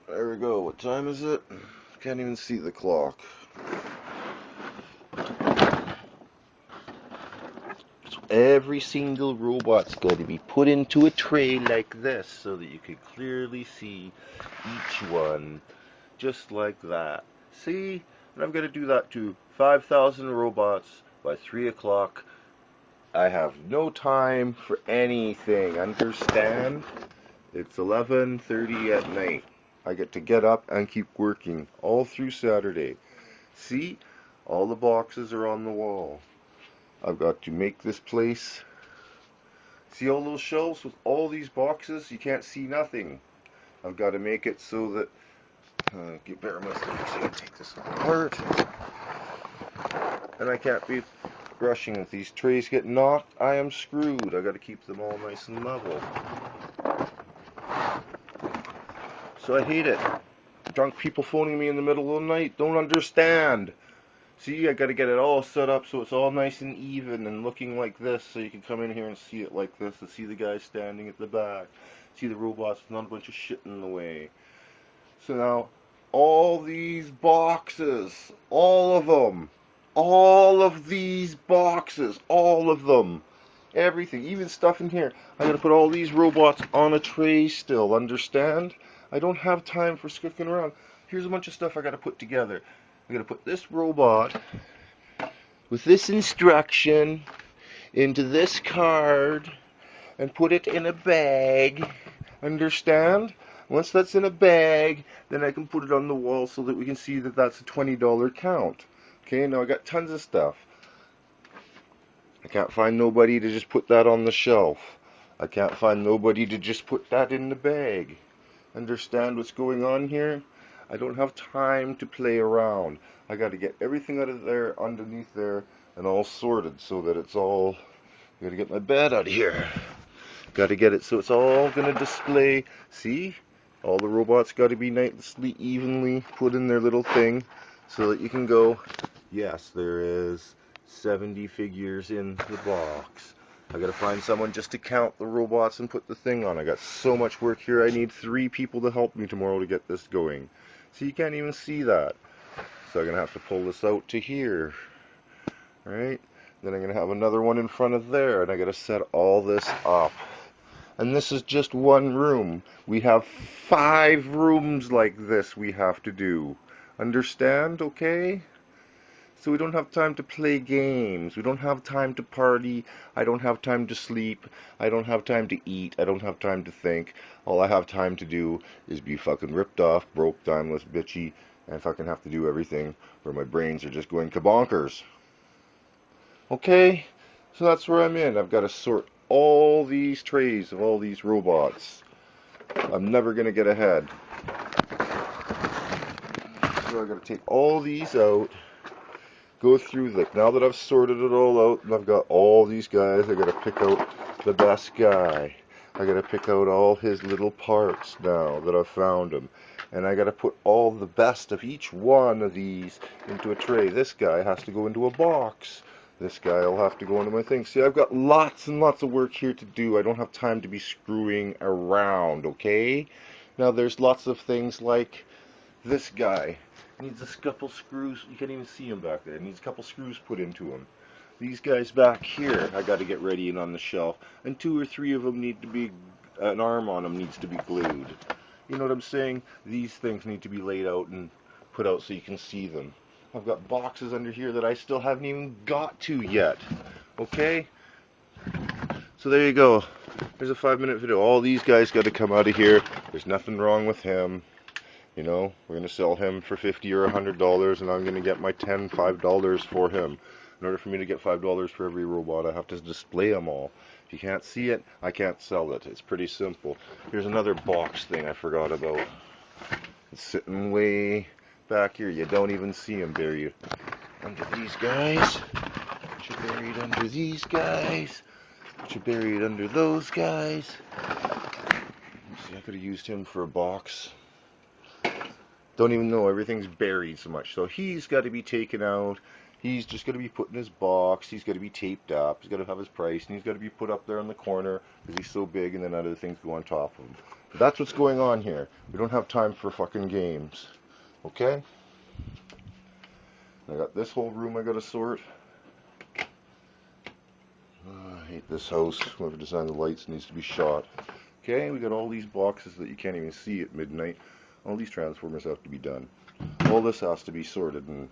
There we go. What time is it? Can't even see the clock. So every single robot's got to be put into a tray like this so that you can clearly see each one, just like that. See? And I'm going to do that to 5,000 robots by 3 o'clock. I have no time for anything, understand? It's 11:30 at night. I get to get up and keep working all through Saturday. See? All the boxes are on the wall. I've got to make this place. See all those shelves with all these boxes? You can't see nothing. I've got to make it so that get better my stick so I can take this apart. And I can't be rushing. If these trays get knocked, I am screwed. I got to keep them all nice and level. So I hate it. Drunk people phoning me in the middle of the night don't understand. See, I got to get it all set up so it's all nice and even and looking like this, so you can come in here and see it like this and see the guy standing at the back. See the robots, not a bunch of shit in the way. So now, all these boxes, all of these boxes, all of them, everything, even stuff in here. I got to put all these robots on a tray still, understand? I don't have time for skicking around. Here's a bunch of stuff I got to put together. I got to put this robot with this instruction into this card and put it in a bag. Understand? Once that's in a bag, then I can put it on the wall so that we can see that that's a $20 count. Okay, now I got tons of stuff. I can't find nobody to just put that on the shelf. I can't find nobody to just put that in the bag. Understand what's going on here? I don't have time to play around. I got to get everything out of there, underneath there, and all sorted so that it's all. I got to get my bed out of here. Got to get it so it's all going to display. See? All the robots got to be nicely, evenly put in their little thing so that you can go, yes, there is 70 figures in the box. I got to find someone just to count the robots and put the thing on. I got so much work here. I need 3 people to help me tomorrow to get this going. So you can't even see that. So I'm going to have to pull this out to here. Right? Then I'm going to have another one in front of there. And I got to set all this up. And this is just one room. We have 5 rooms like this we have to do. Understand? Okay? So we don't have time to play games. We don't have time to party. I don't have time to sleep. I don't have time to eat. I don't have time to think. All I have time to do is be fucking ripped off, broke, timeless, bitchy, and fucking have to do everything where my brains are just going kabonkers. Okay? So that's where I'm in. I've got to sort all these trays of all these robots. I'm never going to get ahead. So I've got to take all these out. Go through, like, now that I've sorted it all out and I've got all these guys, I gotta pick out the best guy. I gotta pick out all his little parts now that I've found him. And I gotta put all the best of each one of these into a tray. This guy has to go into a box. This guy will have to go into my thing. See, I've got lots and lots of work here to do. I don't have time to be screwing around, okay? Now there's lots of things like this guy. Needs a couple screws. You can't even see him back there. Needs a couple screws put into him. These guys back here, I got to get ready and on the shelf. And 2 or 3 of them need to be, an arm on them needs to be glued. You know what I'm saying? These things need to be laid out and put out so you can see them. I've got boxes under here that I still haven't even got to yet. Okay? So there you go. There's a 5-minute video. All these guys got to come out of here. There's nothing wrong with him. You know, we're going to sell him for $50 or $100, and I'm going to get my $5 for him. In order for me to get $5 for every robot, I have to display them all. If you can't see it, I can't sell it. It's pretty simple. Here's another box thing I forgot about. It's sitting way back here. You don't even see him buried under these guys. You're buried under these guys. You're buried under those guys. See, I could have used him for a box. Don't even know, everything's buried so much. So he's got to be taken out. He's just going to be put in his box. He's got to be taped up. He's got to have his price, and he's got to be put up there in the corner because he's so big, and then other things go on top of him. That's what's going on here. We don't have time for fucking games. Okay? I got this whole room I gotta sort. I hate this house. Whoever designed the lights needs to be shot. Okay, we got all these boxes that you can't even see at midnight. All these transformers have to be done. All this has to be sorted and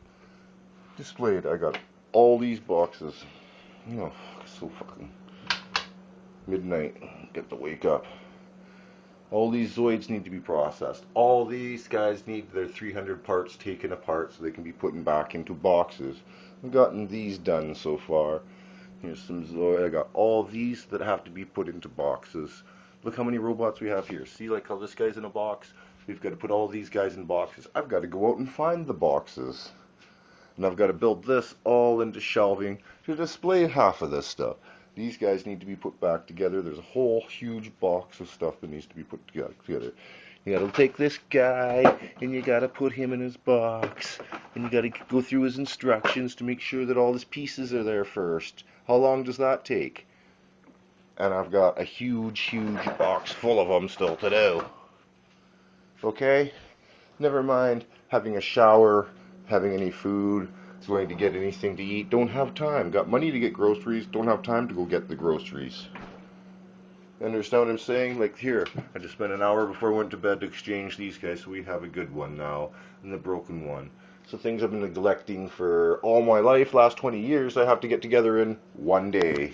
displayed. I got all these boxes. Oh, so fucking midnight. Get to wake up. All these Zoids need to be processed. All these guys need their 300 parts taken apart so they can be put back into boxes. I've gotten these done so far. Here's some Zoid. I got all these that have to be put into boxes. Look how many robots we have here. See, like how this guy's in a box? We've got to put all these guys in boxes. I've got to go out and find the boxes. And I've got to build this all into shelving to display half of this stuff. These guys need to be put back together. There's a whole huge box of stuff that needs to be put together. You gotta take this guy and you gotta put him in his box. And you gotta go through his instructions to make sure that all his pieces are there first. How long does that take? And I've got a huge box full of them still to do. Okay? Never mind having a shower, having any food, going to get anything to eat. Don't have time. Got money to get groceries, don't have time to go get the groceries. Understand what I'm saying? Like here, I just spent an hour before I went to bed to exchange these guys, so we have a good one now, and the broken one. So things I've been neglecting for all my life, last 20 years, I have to get together in one day.